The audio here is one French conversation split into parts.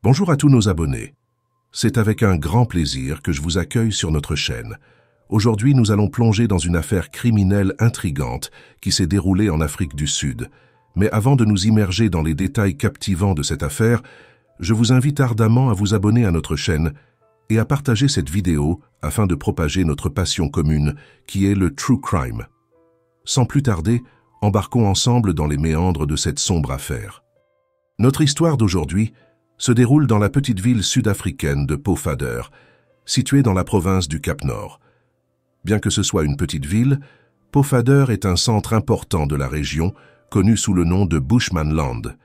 Bonjour à tous nos abonnés. C'est avec un grand plaisir que je vous accueille sur notre chaîne. Aujourd'hui, nous allons plonger dans une affaire criminelle intrigante qui s'est déroulée en Afrique du Sud. Mais avant de nous immerger dans les détails captivants de cette affaire, je vous invite ardemment à vous abonner à notre chaîne et à partager cette vidéo afin de propager notre passion commune qui est le True Crime. Sans plus tarder, embarquons ensemble dans les méandres de cette sombre affaire. Notre histoire d'aujourd'hui se déroule dans la petite ville sud-africaine de Pofadder, située dans la province du Cap-Nord. Bien que ce soit une petite ville, Pofadder est un centre important de la région, connu sous le nom de Bushmanland.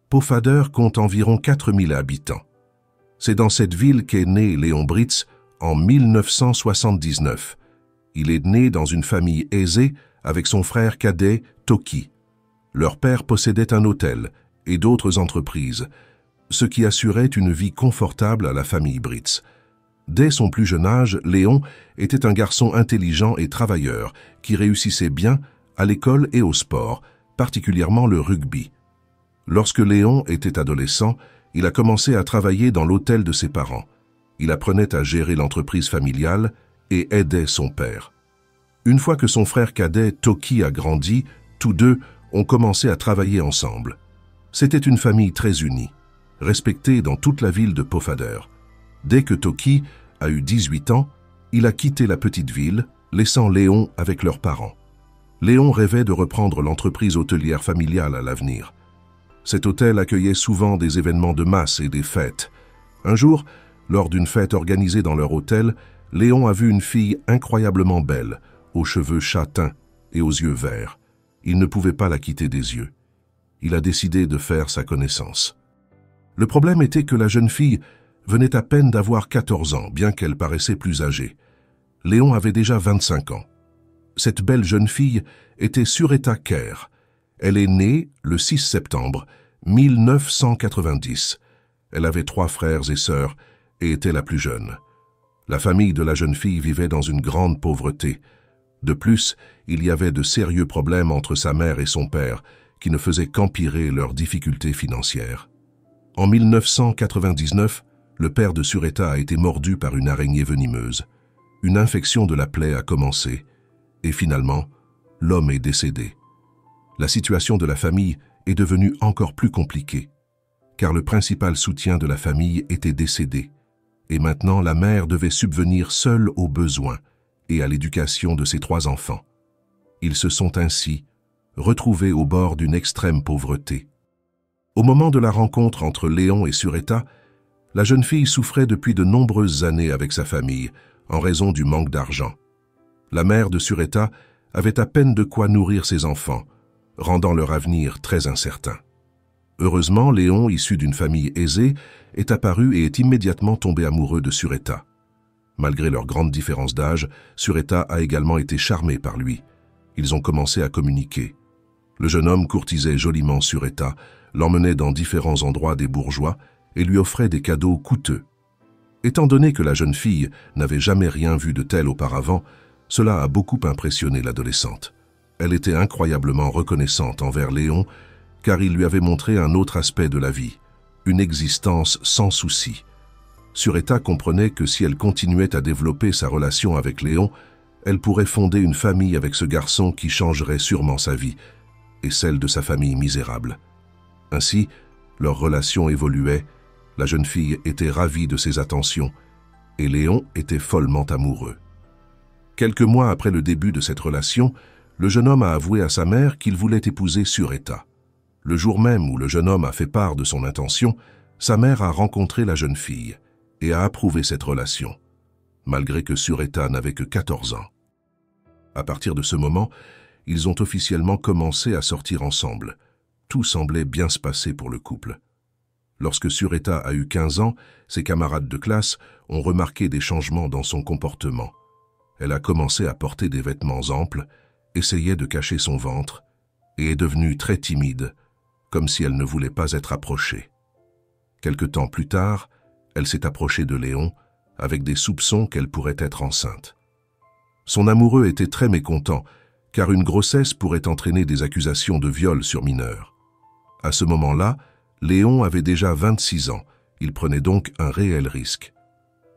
Pofadder compte environ 4000 habitants. C'est dans cette ville qu'est né Léon Britz en 1979. Il est né dans une famille aisée avec son frère cadet Toki. Leur père possédait un hôtel et d'autres entreprises, ce qui assurait une vie confortable à la famille Britz. Dès son plus jeune âge, Léon était un garçon intelligent et travailleur qui réussissait bien à l'école et au sport, particulièrement le rugby. Lorsque Léon était adolescent, il a commencé à travailler dans l'hôtel de ses parents. Il apprenait à gérer l'entreprise familiale et aidait son père. Une fois que son frère cadet Toki a grandi, tous deux ont commencé à travailler ensemble. C'était une famille très unie, respectée dans toute la ville de Pofadder. Dès que Toki a eu 18 ans, il a quitté la petite ville, laissant Léon avec leurs parents. Léon rêvait de reprendre l'entreprise hôtelière familiale à l'avenir. Cet hôtel accueillait souvent des événements de masse et des fêtes. Un jour, lors d'une fête organisée dans leur hôtel, Léon a vu une fille incroyablement belle, aux cheveux châtains et aux yeux verts. Il ne pouvait pas la quitter des yeux. Il a décidé de faire sa connaissance. Le problème était que la jeune fille venait à peine d'avoir 14 ans, bien qu'elle paraissait plus âgée. Léon avait déjà 25 ans. Cette belle jeune fille était Sureta Kerr. Elle est née le 6 septembre 1990. Elle avait 3 frères et sœurs et était la plus jeune. La famille de la jeune fille vivait dans une grande pauvreté. De plus, il y avait de sérieux problèmes entre sa mère et son père, qui ne faisaient qu'empirer leurs difficultés financières. En 1999, le père de Sureta a été mordu par une araignée venimeuse. Une infection de la plaie a commencé, et finalement, l'homme est décédé. La situation de la famille est devenue encore plus compliquée, car le principal soutien de la famille était décédé, et maintenant la mère devait subvenir seule aux besoins et à l'éducation de ses 3 enfants. Ils se sont ainsi retrouvés au bord d'une extrême pauvreté. Au moment de la rencontre entre Léon et Sureta, la jeune fille souffrait depuis de nombreuses années avec sa famille, en raison du manque d'argent. La mère de Sureta avait à peine de quoi nourrir ses enfants, rendant leur avenir très incertain. Heureusement, Léon, issu d'une famille aisée, est apparu et est immédiatement tombé amoureux de Sureta. Malgré leur grande différence d'âge, Sureta a également été charmé par lui. Ils ont commencé à communiquer. Le jeune homme courtisait joliment Sureta, l'emmenait dans différents endroits des bourgeois et lui offrait des cadeaux coûteux. Étant donné que la jeune fille n'avait jamais rien vu de tel auparavant, cela a beaucoup impressionné l'adolescente. Elle était incroyablement reconnaissante envers Léon, car il lui avait montré un autre aspect de la vie, une existence sans soucis. Sureta comprenait que si elle continuait à développer sa relation avec Léon, elle pourrait fonder une famille avec ce garçon qui changerait sûrement sa vie et celle de sa famille misérable. Ainsi, leur relation évoluait, la jeune fille était ravie de ses attentions et Léon était follement amoureux. Quelques mois après le début de cette relation, le jeune homme a avoué à sa mère qu'il voulait épouser Sureta. Le jour même où le jeune homme a fait part de son intention, sa mère a rencontré la jeune fille et a approuvé cette relation, malgré que Sureta n'avait que 14 ans. À partir de ce moment, ils ont officiellement commencé à sortir ensemble. Tout semblait bien se passer pour le couple. Lorsque Sureta a eu 15 ans, ses camarades de classe ont remarqué des changements dans son comportement. Elle a commencé à porter des vêtements amples, essayait de cacher son ventre et est devenue très timide, comme si elle ne voulait pas être approchée. Quelque temps plus tard, elle s'est approchée de Léon avec des soupçons qu'elle pourrait être enceinte. Son amoureux était très mécontent, car une grossesse pourrait entraîner des accusations de viol sur mineurs. À ce moment-là, Léon avait déjà 26 ans. Il prenait donc un réel risque.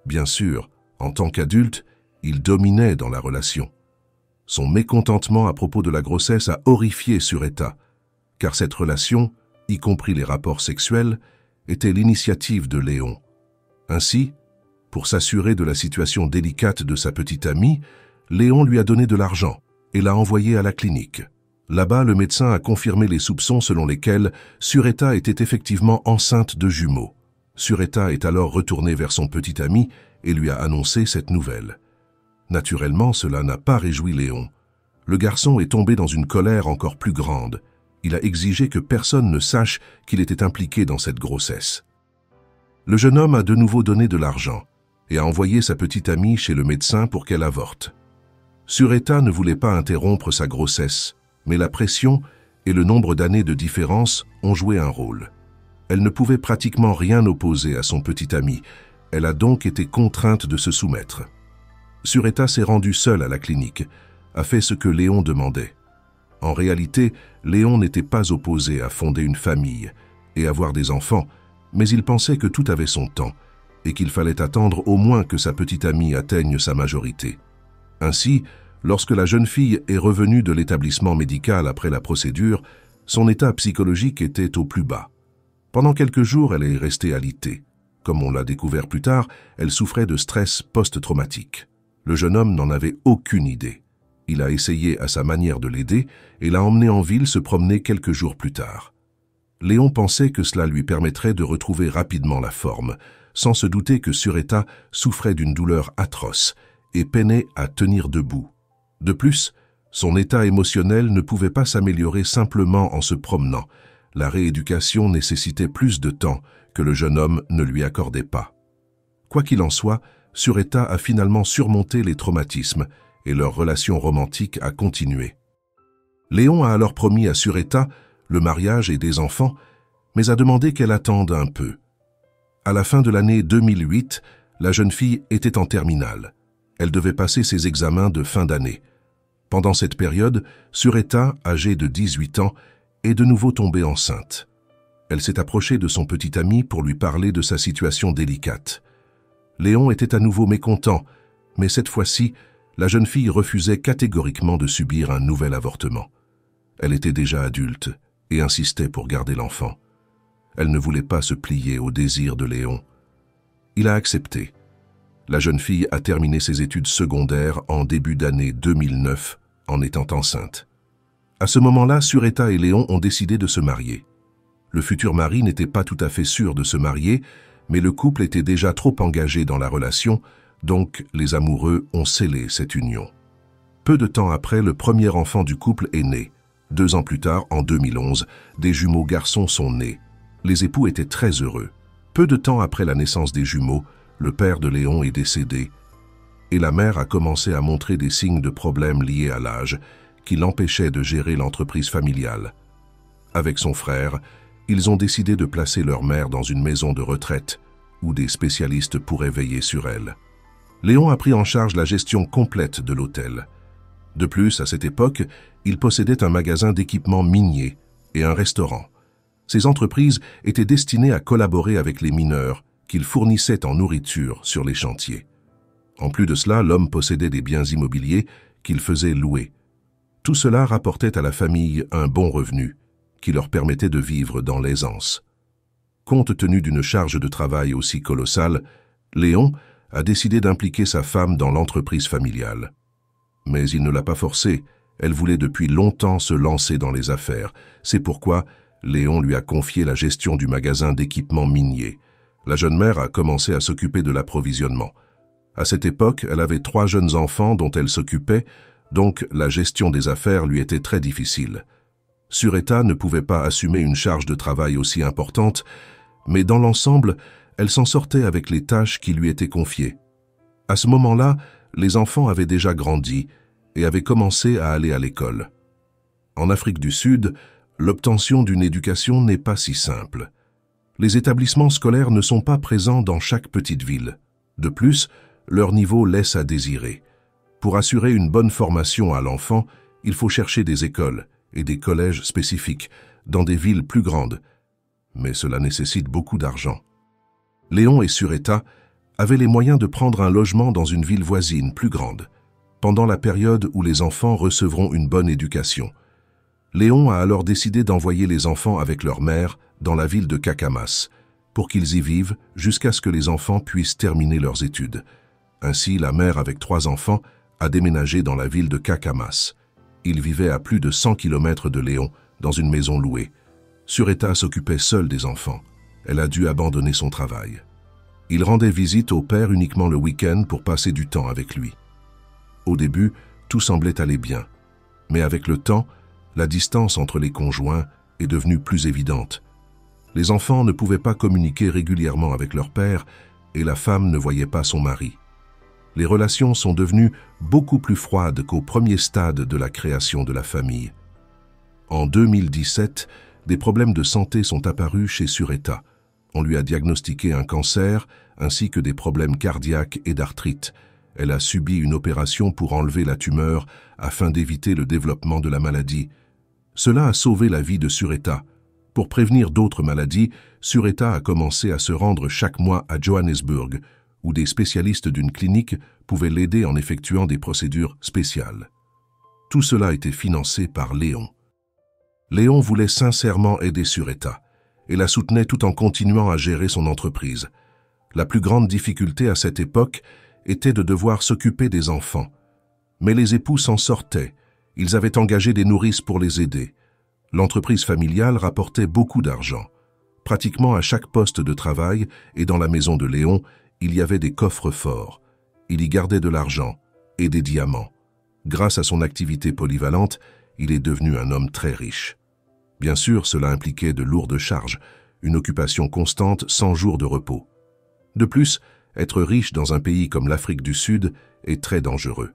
Bien sûr, en tant qu'adulte, il dominait dans la relation. Son mécontentement à propos de la grossesse a horrifié Sureta, car cette relation, y compris les rapports sexuels, était l'initiative de Léon. Ainsi, pour s'assurer de la situation délicate de sa petite amie, Léon lui a donné de l'argent et l'a envoyée à la clinique. Là-bas, le médecin a confirmé les soupçons selon lesquels Sureta était effectivement enceinte de jumeaux. Sureta est alors retourné vers son petit ami et lui a annoncé cette nouvelle. Naturellement, cela n'a pas réjoui Léon. Le garçon est tombé dans une colère encore plus grande. Il a exigé que personne ne sache qu'il était impliqué dans cette grossesse. Le jeune homme a de nouveau donné de l'argent et a envoyé sa petite amie chez le médecin pour qu'elle avorte. Sureta ne voulait pas interrompre sa grossesse, mais la pression et le nombre d'années de différence ont joué un rôle. Elle ne pouvait pratiquement rien opposer à son petit ami. Elle a donc été contrainte de se soumettre. Sureta s'est rendue seule à la clinique, a fait ce que Léon demandait. En réalité, Léon n'était pas opposé à fonder une famille et avoir des enfants, mais il pensait que tout avait son temps et qu'il fallait attendre au moins que sa petite amie atteigne sa majorité. Ainsi, lorsque la jeune fille est revenue de l'établissement médical après la procédure, son état psychologique était au plus bas. Pendant quelques jours, elle est restée alitée. Comme on l'a découvert plus tard, elle souffrait de stress post-traumatique. Le jeune homme n'en avait aucune idée. Il a essayé à sa manière de l'aider et l'a emmenée en ville se promener quelques jours plus tard. Léon pensait que cela lui permettrait de retrouver rapidement la forme, sans se douter que Sureta souffrait d'une douleur atroce et peinait à tenir debout. De plus, son état émotionnel ne pouvait pas s'améliorer simplement en se promenant. La rééducation nécessitait plus de temps que le jeune homme ne lui accordait pas. Quoi qu'il en soit, Sureta a finalement surmonté les traumatismes et leur relation romantique a continué. Léon a alors promis à Sureta le mariage et des enfants, mais a demandé qu'elle attende un peu. À la fin de l'année 2008, la jeune fille était en terminale. Elle devait passer ses examens de fin d'année. Pendant cette période, Sureta, âgée de 18 ans, est de nouveau tombée enceinte. Elle s'est approchée de son petit ami pour lui parler de sa situation délicate. Léon était à nouveau mécontent, mais cette fois-ci, la jeune fille refusait catégoriquement de subir un nouvel avortement. Elle était déjà adulte et insistait pour garder l'enfant. Elle ne voulait pas se plier au désir de Léon. Il a accepté. La jeune fille a terminé ses études secondaires en début d'année 2009 en étant enceinte. À ce moment-là, Sureta et Léon ont décidé de se marier. Le futur mari n'était pas tout à fait sûr de se marier, mais le couple était déjà trop engagé dans la relation, donc les amoureux ont scellé cette union. Peu de temps après, le premier enfant du couple est né. 2 ans plus tard, en 2011, des jumeaux garçons sont nés. Les époux étaient très heureux. Peu de temps après la naissance des jumeaux, le père de Léon est décédé et la mère a commencé à montrer des signes de problèmes liés à l'âge qui l'empêchaient de gérer l'entreprise familiale. Avec son frère, ils ont décidé de placer leur mère dans une maison de retraite où des spécialistes pourraient veiller sur elle. Léon a pris en charge la gestion complète de l'hôtel. De plus, à cette époque, il possédait un magasin d'équipements miniers et un restaurant. Ces entreprises étaient destinées à collaborer avec les mineurs qu'il fournissait en nourriture sur les chantiers. En plus de cela, l'homme possédait des biens immobiliers qu'il faisait louer. Tout cela rapportait à la famille un bon revenu qui leur permettait de vivre dans l'aisance. Compte tenu d'une charge de travail aussi colossale, Léon a décidé d'impliquer sa femme dans l'entreprise familiale. Mais il ne l'a pas forcée, elle voulait depuis longtemps se lancer dans les affaires. C'est pourquoi Léon lui a confié la gestion du magasin d'équipements miniers. La jeune mère a commencé à s'occuper de l'approvisionnement. À cette époque, elle avait 3 jeunes enfants dont elle s'occupait, donc la gestion des affaires lui était très difficile. Sureta ne pouvait pas assumer une charge de travail aussi importante, mais dans l'ensemble, elle s'en sortait avec les tâches qui lui étaient confiées. À ce moment-là, les enfants avaient déjà grandi et avaient commencé à aller à l'école. En Afrique du Sud, l'obtention d'une éducation n'est pas si simple. Les établissements scolaires ne sont pas présents dans chaque petite ville. De plus, leur niveau laisse à désirer. Pour assurer une bonne formation à l'enfant, il faut chercher des écoles et des collèges spécifiques dans des villes plus grandes. Mais cela nécessite beaucoup d'argent. Léon et Sureta avaient les moyens de prendre un logement dans une ville voisine plus grande, pendant la période où les enfants recevront une bonne éducation. Léon a alors décidé d'envoyer les enfants avec leur mère dans la ville de Cacamas, pour qu'ils y vivent jusqu'à ce que les enfants puissent terminer leurs études. Ainsi, la mère avec 3 enfants a déménagé dans la ville de Cacamas. Il vivait à plus de 100 km de Léon, dans une maison louée. Sureta s'occupait seule des enfants. Elle a dû abandonner son travail. Il rendait visite au père uniquement le week-end pour passer du temps avec lui. Au début, tout semblait aller bien. Mais avec le temps, la distance entre les conjoints est devenue plus évidente. Les enfants ne pouvaient pas communiquer régulièrement avec leur père et la femme ne voyait pas son mari. Les relations sont devenues beaucoup plus froides qu'au premier stade de la création de la famille. En 2017, des problèmes de santé sont apparus chez Sureta. On lui a diagnostiqué un cancer ainsi que des problèmes cardiaques et d'arthrite. Elle a subi une opération pour enlever la tumeur afin d'éviter le développement de la maladie. Cela a sauvé la vie de Sureta. Pour prévenir d'autres maladies, Sureta a commencé à se rendre chaque mois à Johannesburg, où des spécialistes d'une clinique pouvaient l'aider en effectuant des procédures spéciales. Tout cela était financé par Léon. Léon voulait sincèrement aider Sureta et la soutenait tout en continuant à gérer son entreprise. La plus grande difficulté à cette époque était de devoir s'occuper des enfants. Mais les époux s'en sortaient. Ils avaient engagé des nourrices pour les aider. L'entreprise familiale rapportait beaucoup d'argent. Pratiquement à chaque poste de travail et dans la maison de Léon, il y avait des coffres forts. Il y gardait de l'argent et des diamants. Grâce à son activité polyvalente, il est devenu un homme très riche. Bien sûr, cela impliquait de lourdes charges, une occupation constante sans jour de repos. De plus, être riche dans un pays comme l'Afrique du Sud est très dangereux.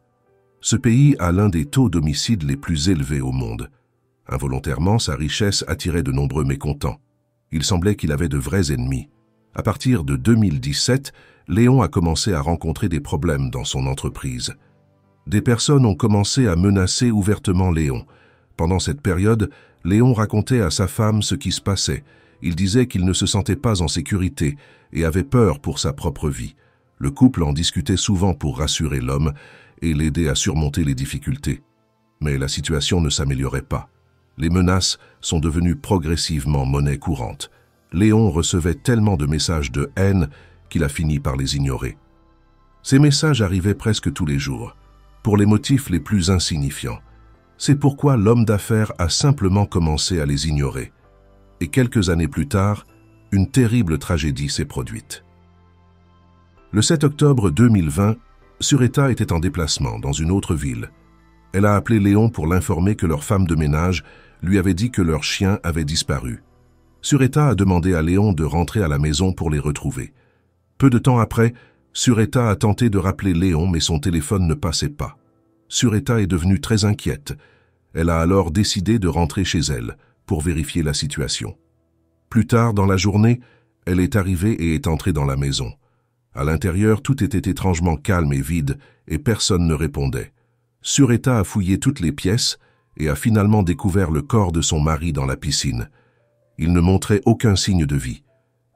Ce pays a l'un des taux d'homicide les plus élevés au monde. Involontairement, sa richesse attirait de nombreux mécontents. Il semblait qu'il avait de vrais ennemis. À partir de 2017, Léon a commencé à rencontrer des problèmes dans son entreprise. Des personnes ont commencé à menacer ouvertement Léon. Pendant cette période, Léon racontait à sa femme ce qui se passait. Il disait qu'il ne se sentait pas en sécurité et avait peur pour sa propre vie. Le couple en discutait souvent pour rassurer l'homme et l'aider à surmonter les difficultés. Mais la situation ne s'améliorait pas. Les menaces sont devenues progressivement monnaie courante. Léon recevait tellement de messages de haine qu'il a fini par les ignorer. Ces messages arrivaient presque tous les jours, pour les motifs les plus insignifiants. C'est pourquoi l'homme d'affaires a simplement commencé à les ignorer. Et quelques années plus tard, une terrible tragédie s'est produite. Le 7 octobre 2020, Sureta était en déplacement dans une autre ville. Elle a appelé Léon pour l'informer que leur femme de ménage lui avait dit que leur chien avait disparu. Sureta a demandé à Léon de rentrer à la maison pour les retrouver. Peu de temps après, Sureta a tenté de rappeler Léon, mais son téléphone ne passait pas. Sureta est devenue très inquiète. Elle a alors décidé de rentrer chez elle pour vérifier la situation. Plus tard dans la journée, elle est arrivée et est entrée dans la maison. À l'intérieur, tout était étrangement calme et vide et personne ne répondait. Sureta a fouillé toutes les pièces et a finalement découvert le corps de son mari dans la piscine. Il ne montrait aucun signe de vie.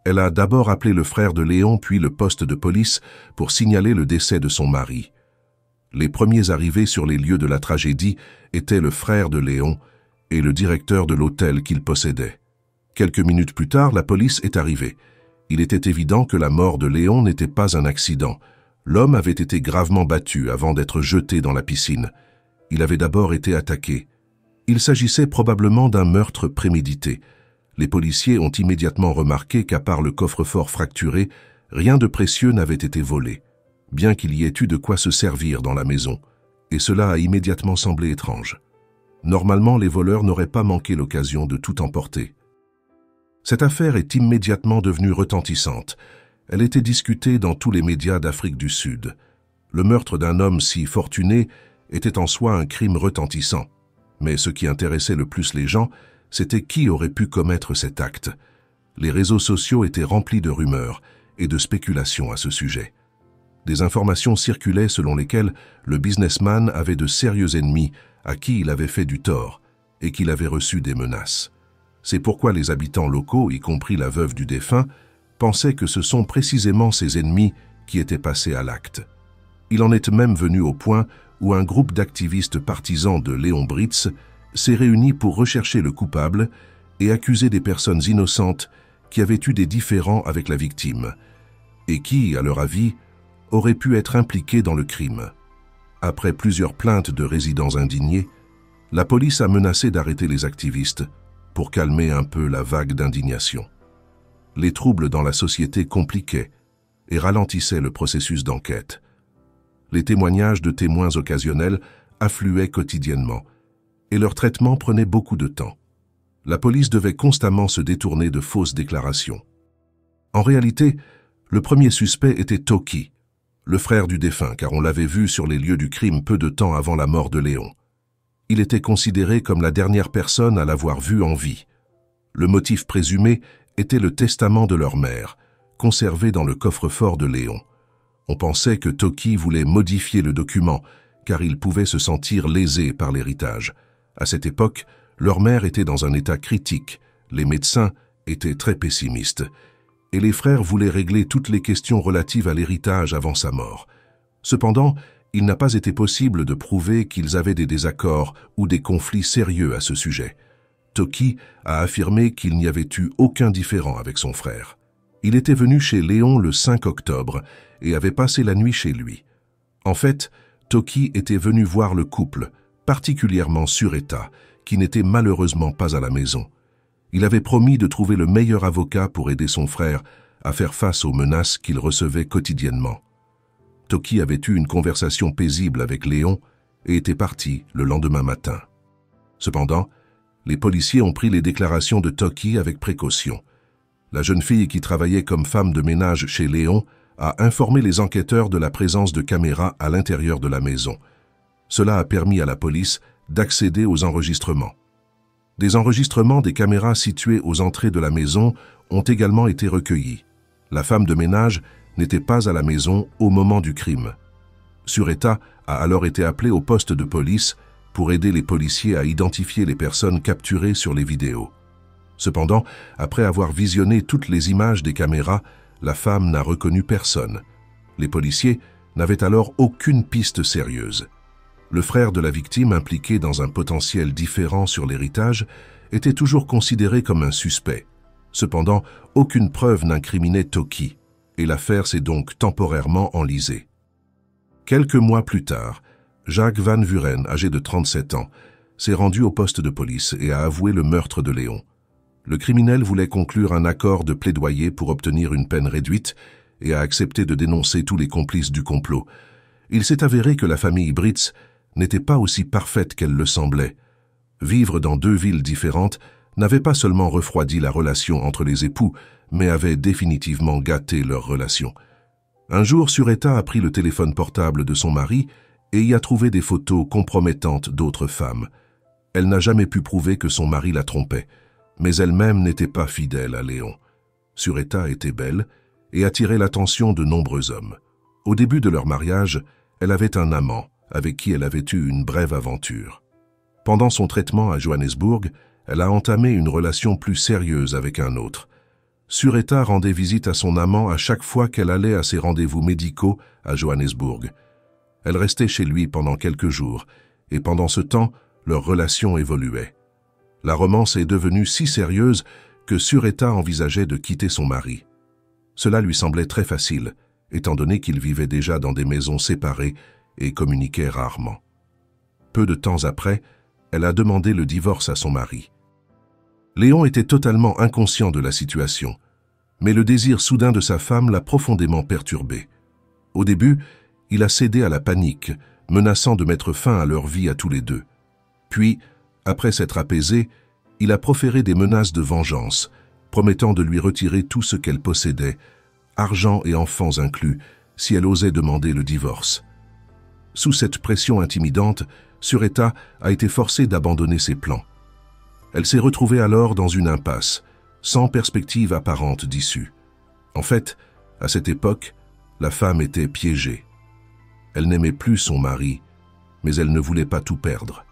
Elle a d'abord appelé le frère de Léon puis le poste de police pour signaler le décès de son mari. Les premiers arrivés sur les lieux de la tragédie étaient le frère de Léon et le directeur de l'hôtel qu'il possédait. Quelques minutes plus tard, la police est arrivée. Il était évident que la mort de Léon n'était pas un accident. L'homme avait été gravement battu avant d'être jeté dans la piscine. Il avait d'abord été attaqué. Il s'agissait probablement d'un meurtre prémédité. Les policiers ont immédiatement remarqué qu'à part le coffre-fort fracturé, rien de précieux n'avait été volé, bien qu'il y ait eu de quoi se servir dans la maison, et cela a immédiatement semblé étrange. Normalement, les voleurs n'auraient pas manqué l'occasion de tout emporter. Cette affaire est immédiatement devenue retentissante. Elle était discutée dans tous les médias d'Afrique du Sud. Le meurtre d'un homme si fortuné était en soi un crime retentissant. Mais ce qui intéressait le plus les gens, c'était qui aurait pu commettre cet acte. Les réseaux sociaux étaient remplis de rumeurs et de spéculations à ce sujet. Des informations circulaient selon lesquelles le businessman avait de sérieux ennemis à qui il avait fait du tort et qu'il avait reçu des menaces. C'est pourquoi les habitants locaux, y compris la veuve du défunt, pensait que ce sont précisément ses ennemis qui étaient passés à l'acte. Il en est même venu au point où un groupe d'activistes partisans de Léon Britz s'est réuni pour rechercher le coupable et accuser des personnes innocentes qui avaient eu des différends avec la victime et qui, à leur avis, auraient pu être impliquées dans le crime. Après plusieurs plaintes de résidents indignés, la police a menacé d'arrêter les activistes pour calmer un peu la vague d'indignation. Les troubles dans la société compliquaient et ralentissaient le processus d'enquête. Les témoignages de témoins occasionnels affluaient quotidiennement et leur traitement prenait beaucoup de temps. La police devait constamment se détourner de fausses déclarations. En réalité, le premier suspect était Toki, le frère du défunt, car on l'avait vu sur les lieux du crime peu de temps avant la mort de Léon. Il était considéré comme la dernière personne à l'avoir vu en vie. Le motif présumé était le testament de leur mère, conservé dans le coffre-fort de Léon. On pensait que Toki voulait modifier le document, car il pouvait se sentir lésé par l'héritage. À cette époque, leur mère était dans un état critique, les médecins étaient très pessimistes, et les frères voulaient régler toutes les questions relatives à l'héritage avant sa mort. Cependant, il n'a pas été possible de prouver qu'ils avaient des désaccords ou des conflits sérieux à ce sujet. Toki a affirmé qu'il n'y avait eu aucun différend avec son frère. Il était venu chez Léon le 5 octobre et avait passé la nuit chez lui. En fait, Toki était venu voir le couple, particulièrement Sureta, qui n'était malheureusement pas à la maison. Il avait promis de trouver le meilleur avocat pour aider son frère à faire face aux menaces qu'il recevait quotidiennement. Toki avait eu une conversation paisible avec Léon et était parti le lendemain matin. Cependant, les policiers ont pris les déclarations de Toki avec précaution. La jeune fille qui travaillait comme femme de ménage chez Léon a informé les enquêteurs de la présence de caméras à l'intérieur de la maison. Cela a permis à la police d'accéder aux enregistrements. Des enregistrements des caméras situées aux entrées de la maison ont également été recueillis. La femme de ménage n'était pas à la maison au moment du crime. Sureta a alors été appelé au poste de police pour aider les policiers à identifier les personnes capturées sur les vidéos. Cependant, après avoir visionné toutes les images des caméras, la femme n'a reconnu personne. Les policiers n'avaient alors aucune piste sérieuse. Le frère de la victime, impliqué dans un potentiel différend sur l'héritage, était toujours considéré comme un suspect. Cependant, aucune preuve n'incriminait Toki, et l'affaire s'est donc temporairement enlisée. Quelques mois plus tard, Jacques Van Vuren, âgé de 37 ans, s'est rendu au poste de police et a avoué le meurtre de Léon. Le criminel voulait conclure un accord de plaidoyer pour obtenir une peine réduite et a accepté de dénoncer tous les complices du complot. Il s'est avéré que la famille Britz n'était pas aussi parfaite qu'elle le semblait. Vivre dans deux villes différentes n'avait pas seulement refroidi la relation entre les époux, mais avait définitivement gâté leur relation. Un jour, Sureta a pris le téléphone portable de son mari et y a trouvé des photos compromettantes d'autres femmes. Elle n'a jamais pu prouver que son mari la trompait, mais elle-même n'était pas fidèle à Léon. Sureta était belle et attirait l'attention de nombreux hommes. Au début de leur mariage, elle avait un amant avec qui elle avait eu une brève aventure. Pendant son traitement à Johannesburg, elle a entamé une relation plus sérieuse avec un autre. Sureta rendait visite à son amant à chaque fois qu'elle allait à ses rendez-vous médicaux à Johannesburg. Elle restait chez lui pendant quelques jours, et pendant ce temps, leur relation évoluait. La romance est devenue si sérieuse que Sureta envisageait de quitter son mari. Cela lui semblait très facile, étant donné qu'ils vivaient déjà dans des maisons séparées et communiquaient rarement. Peu de temps après, elle a demandé le divorce à son mari. Léon était totalement inconscient de la situation, mais le désir soudain de sa femme l'a profondément perturbé. Au début, il a cédé à la panique, menaçant de mettre fin à leur vie à tous les deux. Puis, après s'être apaisé, il a proféré des menaces de vengeance, promettant de lui retirer tout ce qu'elle possédait, argent et enfants inclus, si elle osait demander le divorce. Sous cette pression intimidante, Sureta a été forcée d'abandonner ses plans. Elle s'est retrouvée alors dans une impasse, sans perspective apparente d'issue. En fait, à cette époque, la femme était piégée. Elle n'aimait plus son mari, mais elle ne voulait pas tout perdre.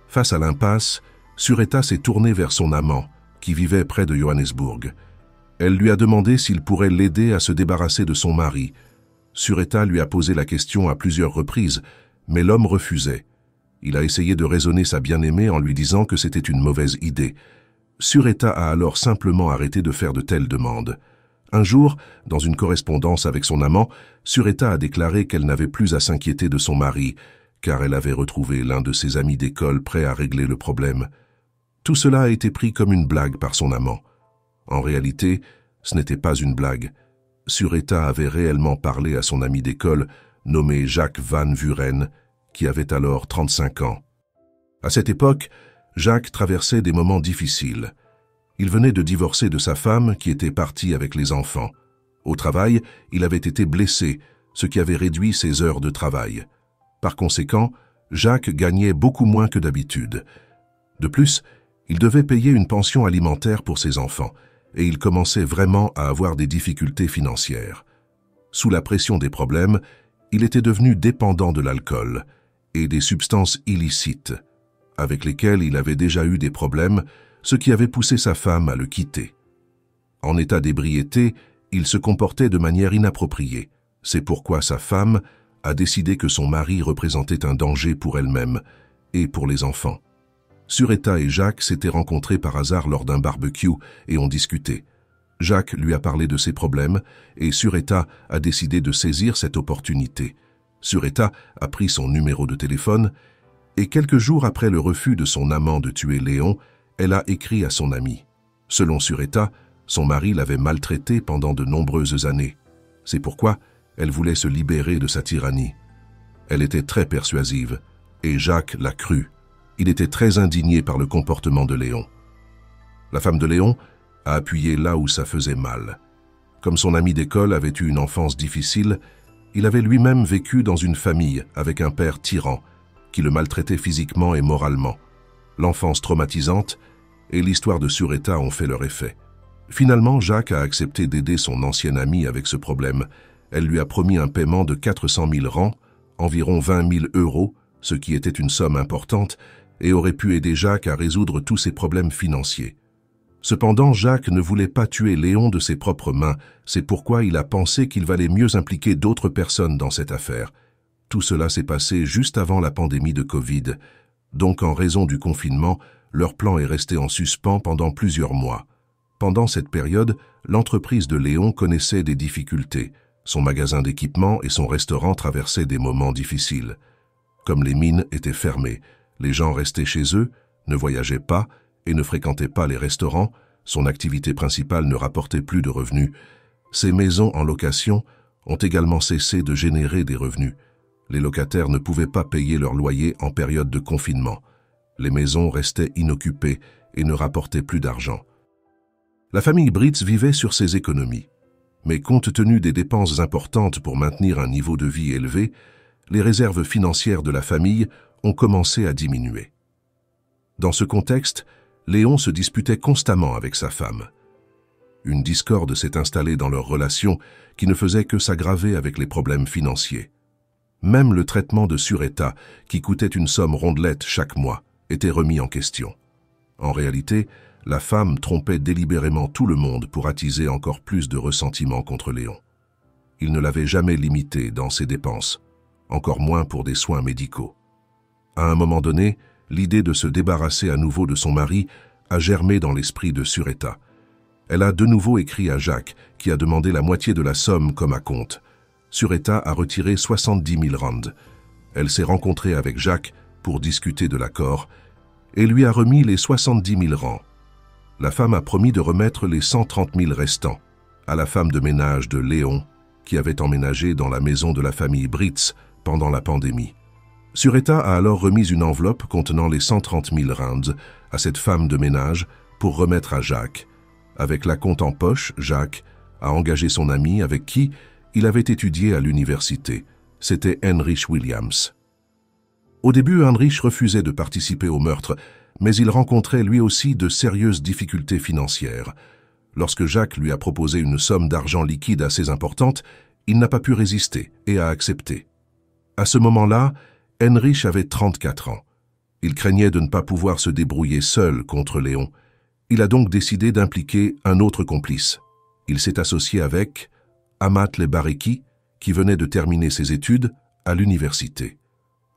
Face à l'impasse, Sureta s'est tournée vers son amant, qui vivait près de Johannesburg. Elle lui a demandé s'il pourrait l'aider à se débarrasser de son mari. Sureta lui a posé la question à plusieurs reprises, mais l'homme refusait. Il a essayé de raisonner sa bien-aimée en lui disant que c'était une mauvaise idée. Sureta a alors simplement arrêté de faire de telles demandes. Un jour, dans une correspondance avec son amant, Sureta a déclaré qu'elle n'avait plus à s'inquiéter de son mari, car elle avait retrouvé l'un de ses amis d'école prêt à régler le problème. Tout cela a été pris comme une blague par son amant. En réalité, ce n'était pas une blague. Sureta avait réellement parlé à son ami d'école, nommé Jacques Van Vuren, qui avait alors 35 ans. À cette époque, Jacques traversait des moments difficiles. Il venait de divorcer de sa femme qui était partie avec les enfants. Au travail, il avait été blessé, ce qui avait réduit ses heures de travail. Par conséquent, Jacques gagnait beaucoup moins que d'habitude. De plus, il devait payer une pension alimentaire pour ses enfants, et il commençait vraiment à avoir des difficultés financières. Sous la pression des problèmes, il était devenu dépendant de l'alcool et des substances illicites, avec lesquelles il avait déjà eu des problèmes, ce qui avait poussé sa femme à le quitter. En état d'ébriété, il se comportait de manière inappropriée. C'est pourquoi sa femme a décidé que son mari représentait un danger pour elle-même et pour les enfants. Sureta et Jacques s'étaient rencontrés par hasard lors d'un barbecue et ont discuté. Jacques lui a parlé de ses problèmes et Sureta a décidé de saisir cette opportunité. Sureta a pris son numéro de téléphone et quelques jours après le refus de son amant de tuer Léon, elle a écrit à son ami. Selon Sureta, son mari l'avait maltraitée pendant de nombreuses années. C'est pourquoi elle voulait se libérer de sa tyrannie. Elle était très persuasive et Jacques l'a cru. Il était très indigné par le comportement de Léon. La femme de Léon a appuyé là où ça faisait mal. Comme son ami d'école avait eu une enfance difficile, il avait lui-même vécu dans une famille avec un père tyran qui le maltraitait physiquement et moralement. L'enfance traumatisante et l'histoire de Sureta ont fait leur effet. Finalement, Jacques a accepté d'aider son ancienne amie avec ce problème. Elle lui a promis un paiement de 400 000 rangs, environ 20 000 €, ce qui était une somme importante, et aurait pu aider Jacques à résoudre tous ses problèmes financiers. Cependant, Jacques ne voulait pas tuer Léon de ses propres mains, c'est pourquoi il a pensé qu'il valait mieux impliquer d'autres personnes dans cette affaire. Tout cela s'est passé juste avant la pandémie de Covid, donc en raison du confinement, leur plan est resté en suspens pendant plusieurs mois. Pendant cette période, l'entreprise de Léon connaissait des difficultés. Son magasin d'équipement et son restaurant traversaient des moments difficiles. Comme les mines étaient fermées, les gens restaient chez eux, ne voyageaient pas et ne fréquentaient pas les restaurants, son activité principale ne rapportait plus de revenus. Ces maisons en location ont également cessé de générer des revenus. Les locataires ne pouvaient pas payer leur loyer en période de confinement. Les maisons restaient inoccupées et ne rapportaient plus d'argent. La famille Britz vivait sur ses économies. Mais compte tenu des dépenses importantes pour maintenir un niveau de vie élevé, les réserves financières de la famille ont commencé à diminuer. Dans ce contexte, Léon se disputait constamment avec sa femme. Une discorde s'est installée dans leur relation qui ne faisait que s'aggraver avec les problèmes financiers. Même le traitement de Sureta, qui coûtait une somme rondelette chaque mois, était remis en question. En réalité, la femme trompait délibérément tout le monde pour attiser encore plus de ressentiment contre Léon. Il ne l'avait jamais limité dans ses dépenses, encore moins pour des soins médicaux. À un moment donné, l'idée de se débarrasser à nouveau de son mari a germé dans l'esprit de Sureta. Elle a de nouveau écrit à Jacques, qui a demandé la moitié de la somme comme acompte. Sureta a retiré 70 000 rands. Elle s'est rencontrée avec Jacques pour discuter de l'accord et lui a remis les 70 000 rands. La femme a promis de remettre les 130 000 restants à la femme de ménage de Léon, qui avait emménagé dans la maison de la famille Britz pendant la pandémie. Sureta a alors remis une enveloppe contenant les 130 000 rands à cette femme de ménage pour remettre à Jacques. Avec la compte en poche, Jacques a engagé son ami avec qui il avait étudié à l'université. C'était Heinrich Williams. Au début, Heinrich refusait de participer au meurtre, mais il rencontrait lui aussi de sérieuses difficultés financières. Lorsque Jacques lui a proposé une somme d'argent liquide assez importante, il n'a pas pu résister et a accepté. À ce moment-là, Heinrich avait 34 ans. Il craignait de ne pas pouvoir se débrouiller seul contre Léon. Il a donc décidé d'impliquer un autre complice. Il s'est associé avec Amatl Bareki, qui venait de terminer ses études à l'université.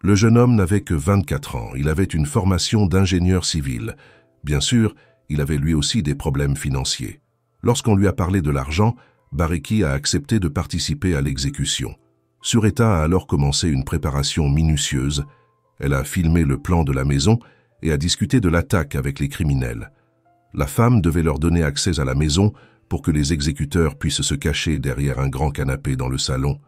Le jeune homme n'avait que 24 ans, il avait une formation d'ingénieur civil. Bien sûr, il avait lui aussi des problèmes financiers. Lorsqu'on lui a parlé de l'argent, Bareki a accepté de participer à l'exécution. Sureta a alors commencé une préparation minutieuse. Elle a filmé le plan de la maison et a discuté de l'attaque avec les criminels. La femme devait leur donner accès à la maison pour que les exécuteurs puissent se cacher derrière un grand canapé dans le salon.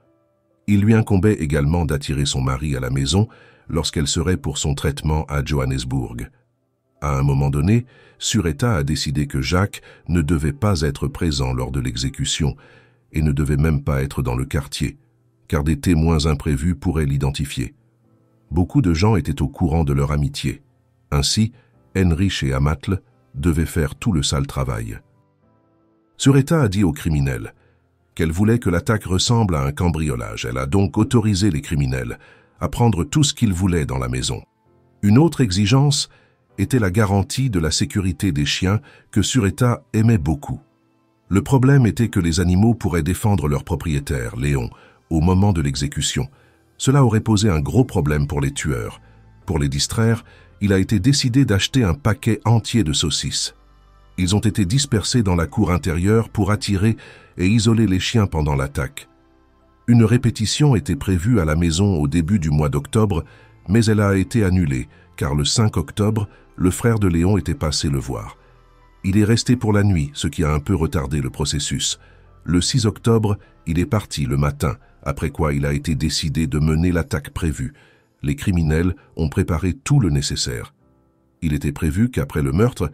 Il lui incombait également d'attirer son mari à la maison lorsqu'elle serait pour son traitement à Johannesburg. À un moment donné, Sureta a décidé que Jacques ne devait pas être présent lors de l'exécution et ne devait même pas être dans le quartier, car des témoins imprévus pourraient l'identifier. Beaucoup de gens étaient au courant de leur amitié. Ainsi, Heinrich et Amatl devaient faire tout le sale travail. Sureta a dit aux criminels qu'elle voulait que l'attaque ressemble à un cambriolage. Elle a donc autorisé les criminels à prendre tout ce qu'ils voulaient dans la maison. Une autre exigence était la garantie de la sécurité des chiens que Sureta aimait beaucoup. Le problème était que les animaux pourraient défendre leur propriétaire, Léon, au moment de l'exécution. Cela aurait posé un gros problème pour les tueurs. Pour les distraire, il a été décidé d'acheter un paquet entier de saucisses. Ils ont été dispersés dans la cour intérieure pour attirer et isoler les chiens pendant l'attaque. Une répétition était prévue à la maison au début du mois d'octobre, mais elle a été annulée, car le 5 octobre, le frère de Léon était passé le voir. Il est resté pour la nuit, ce qui a un peu retardé le processus. Le 6 octobre, il est parti le matin, après quoi il a été décidé de mener l'attaque prévue. Les criminels ont préparé tout le nécessaire. Il était prévu qu'après le meurtre,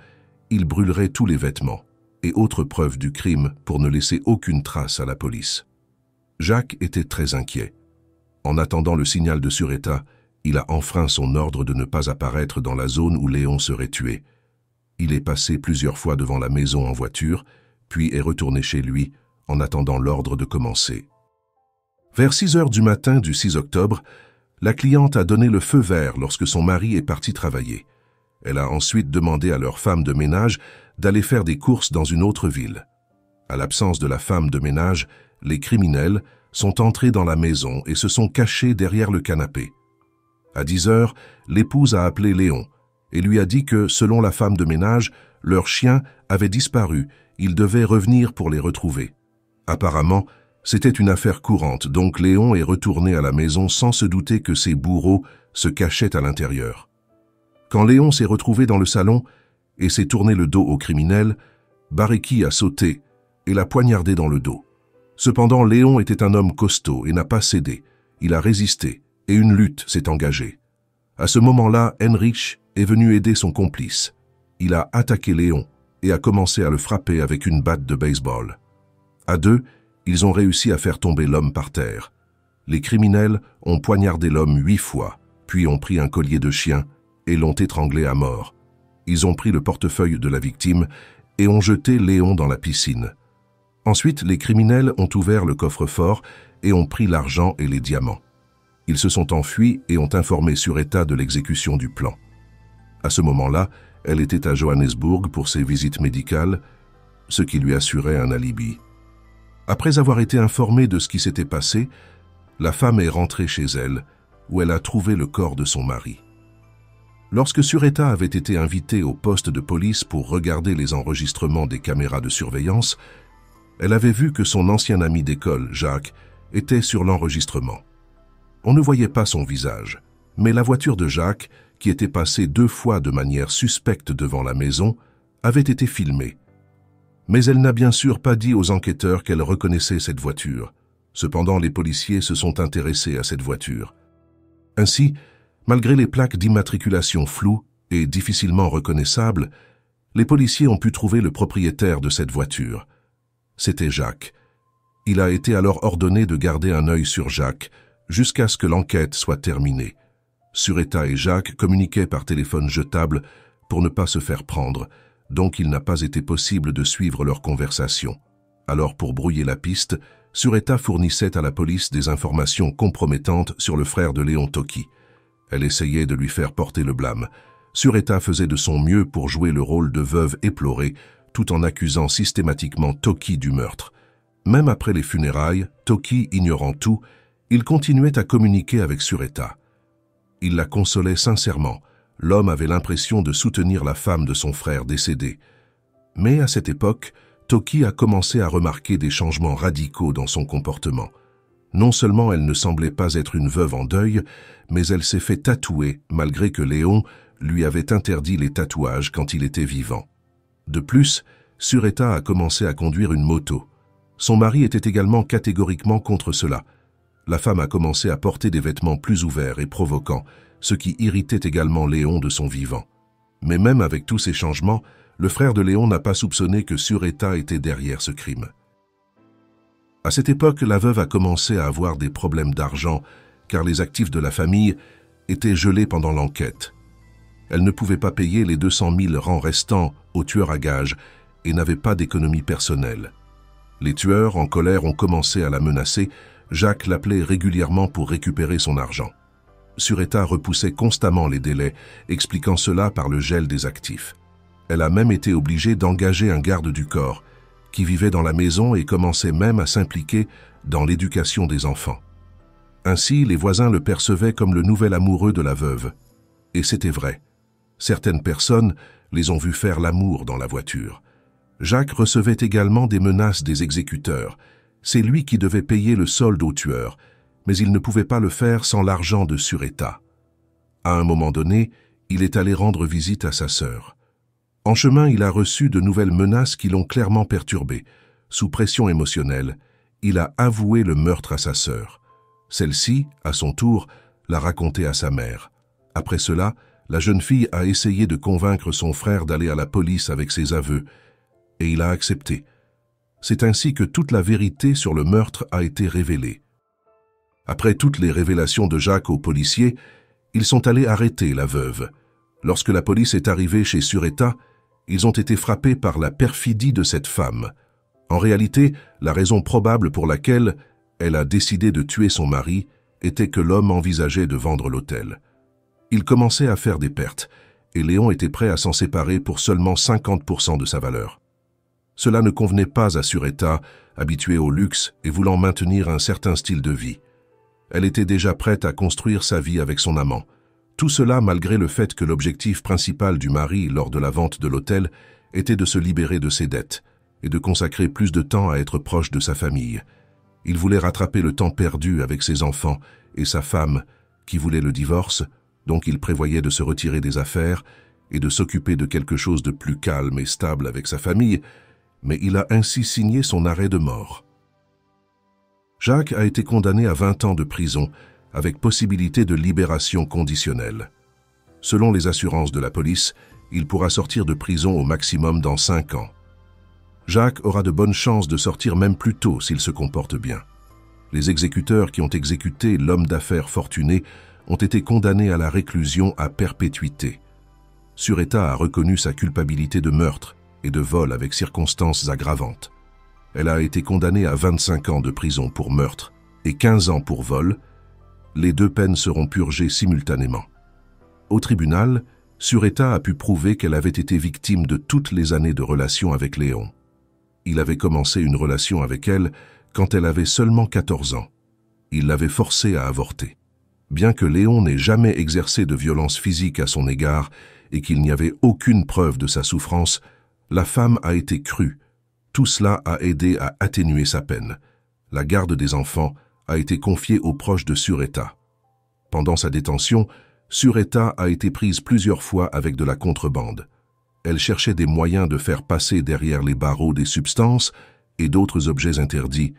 il brûlerait tous les vêtements et autres preuves du crime pour ne laisser aucune trace à la police. Jacques était très inquiet. En attendant le signal de Sureta, il a enfreint son ordre de ne pas apparaître dans la zone où Léon serait tué. Il est passé plusieurs fois devant la maison en voiture, puis est retourné chez lui en attendant l'ordre de commencer. Vers 6 heures du matin du 6 octobre, la cliente a donné le feu vert lorsque son mari est parti travailler. Elle a ensuite demandé à leur femme de ménage d'aller faire des courses dans une autre ville. À l'absence de la femme de ménage, les criminels sont entrés dans la maison et se sont cachés derrière le canapé. À 10 heures, l'épouse a appelé Léon et lui a dit que, selon la femme de ménage, leur chien avait disparu, ils devaient revenir pour les retrouver. Apparemment, c'était une affaire courante, donc Léon est retourné à la maison sans se douter que ses bourreaux se cachaient à l'intérieur. Quand Léon s'est retrouvé dans le salon et s'est tourné le dos au criminel, Bareki a sauté et l'a poignardé dans le dos. Cependant, Léon était un homme costaud et n'a pas cédé. Il a résisté et une lutte s'est engagée. À ce moment-là, Heinrich est venu aider son complice. Il a attaqué Léon et a commencé à le frapper avec une batte de baseball. À deux, ils ont réussi à faire tomber l'homme par terre. Les criminels ont poignardé l'homme 8 fois, puis ont pris un collier de chien et l'ont étranglé à mort. Ils ont pris le portefeuille de la victime et ont jeté Léon dans la piscine. Ensuite, les criminels ont ouvert le coffre-fort et ont pris l'argent et les diamants. Ils se sont enfuis et ont informé Sureta de l'exécution du plan. À ce moment-là, elle était à Johannesburg pour ses visites médicales, ce qui lui assurait un alibi. Après avoir été informée de ce qui s'était passé, la femme est rentrée chez elle, où elle a trouvé le corps de son mari. Lorsque Sureta avait été invitée au poste de police pour regarder les enregistrements des caméras de surveillance, elle avait vu que son ancien ami d'école, Jacques, était sur l'enregistrement. On ne voyait pas son visage, mais la voiture de Jacques, qui était passée 2 fois de manière suspecte devant la maison, avait été filmée. Mais elle n'a bien sûr pas dit aux enquêteurs qu'elle reconnaissait cette voiture. Cependant, les policiers se sont intéressés à cette voiture. Ainsi, malgré les plaques d'immatriculation floues et difficilement reconnaissables, les policiers ont pu trouver le propriétaire de cette voiture. C'était Jacques. Il a été alors ordonné de garder un œil sur Jacques jusqu'à ce que l'enquête soit terminée. Sureta et Jacques communiquaient par téléphone jetable pour ne pas se faire prendre, donc il n'a pas été possible de suivre leur conversation. Alors, pour brouiller la piste, Sureta fournissait à la police des informations compromettantes sur le frère de Léon Toki. Elle essayait de lui faire porter le blâme. Sureta faisait de son mieux pour jouer le rôle de veuve éplorée, tout en accusant systématiquement Toki du meurtre. Même après les funérailles, Toki ignorant tout, il continuait à communiquer avec Sureta. Il la consolait sincèrement. L'homme avait l'impression de soutenir la femme de son frère décédé. Mais à cette époque, Toki a commencé à remarquer des changements radicaux dans son comportement. Non seulement elle ne semblait pas être une veuve en deuil, mais elle s'est fait tatouer malgré que Léon lui avait interdit les tatouages quand il était vivant. De plus, Sureta a commencé à conduire une moto. Son mari était également catégoriquement contre cela. La femme a commencé à porter des vêtements plus ouverts et provoquants, ce qui irritait également Léon de son vivant. Mais même avec tous ces changements, le frère de Léon n'a pas soupçonné que Sureta était derrière ce crime. À cette époque, la veuve a commencé à avoir des problèmes d'argent, car les actifs de la famille étaient gelés pendant l'enquête. Elle ne pouvait pas payer les 200 000 rangs restants aux tueurs à gages et n'avait pas d'économie personnelle. Les tueurs, en colère, ont commencé à la menacer. Jacques l'appelait régulièrement pour récupérer son argent. Sureta repoussait constamment les délais, expliquant cela par le gel des actifs. Elle a même été obligée d'engager un garde du corps, qui vivait dans la maison et commençait même à s'impliquer dans l'éducation des enfants. Ainsi, les voisins le percevaient comme le nouvel amoureux de la veuve. Et c'était vrai. Certaines personnes les ont vus faire l'amour dans la voiture. Jacques recevait également des menaces des exécuteurs. C'est lui qui devait payer le solde aux tueurs, mais il ne pouvait pas le faire sans l'argent de Sureta. À un moment donné, il est allé rendre visite à sa sœur. En chemin, il a reçu de nouvelles menaces qui l'ont clairement perturbé. Sous pression émotionnelle, il a avoué le meurtre à sa sœur. Celle-ci, à son tour, l'a raconté à sa mère. Après cela, la jeune fille a essayé de convaincre son frère d'aller à la police avec ses aveux, et il a accepté. C'est ainsi que toute la vérité sur le meurtre a été révélée. Après toutes les révélations de Jacques aux policiers, ils sont allés arrêter la veuve. Lorsque la police est arrivée chez Sureta, ils ont été frappés par la perfidie de cette femme. En réalité, la raison probable pour laquelle elle a décidé de tuer son mari était que l'homme envisageait de vendre l'hôtel. Il commençait à faire des pertes, et Léon était prêt à s'en séparer pour seulement 50% de sa valeur. Cela ne convenait pas à Sureta, habituée au luxe et voulant maintenir un certain style de vie. Elle était déjà prête à construire sa vie avec son amant. Tout cela malgré le fait que l'objectif principal du mari lors de la vente de l'hôtel était de se libérer de ses dettes et de consacrer plus de temps à être proche de sa famille. Il voulait rattraper le temps perdu avec ses enfants et sa femme qui voulait le divorce, donc il prévoyait de se retirer des affaires et de s'occuper de quelque chose de plus calme et stable avec sa famille, mais il a ainsi signé son arrêt de mort. Jacques a été condamné à 20 ans de prison, avec possibilité de libération conditionnelle. Selon les assurances de la police, il pourra sortir de prison au maximum dans 5 ans. Jacques aura de bonnes chances de sortir même plus tôt s'il se comporte bien. Les exécuteurs qui ont exécuté l'homme d'affaires fortuné ont été condamnés à la réclusion à perpétuité. Sureta a reconnu sa culpabilité de meurtre et de vol avec circonstances aggravantes. Elle a été condamnée à 25 ans de prison pour meurtre et 15 ans pour vol. Les 2 peines seront purgées simultanément. Au tribunal, Sureta a pu prouver qu'elle avait été victime de toutes les années de relation avec Léon. Il avait commencé une relation avec elle quand elle avait seulement 14 ans. Il l'avait forcée à avorter. Bien que Léon n'ait jamais exercé de violence physique à son égard et qu'il n'y avait aucune preuve de sa souffrance, la femme a été crue. Tout cela a aidé à atténuer sa peine. La garde des enfants a été confiée aux proches de Sureta. Pendant sa détention, Sureta a été prise plusieurs fois avec de la contrebande. Elle cherchait des moyens de faire passer derrière les barreaux des substances et d'autres objets interdits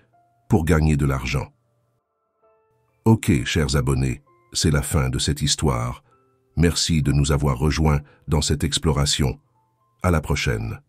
pour gagner de l'argent. Ok, chers abonnés, c'est la fin de cette histoire. Merci de nous avoir rejoints dans cette exploration. À la prochaine.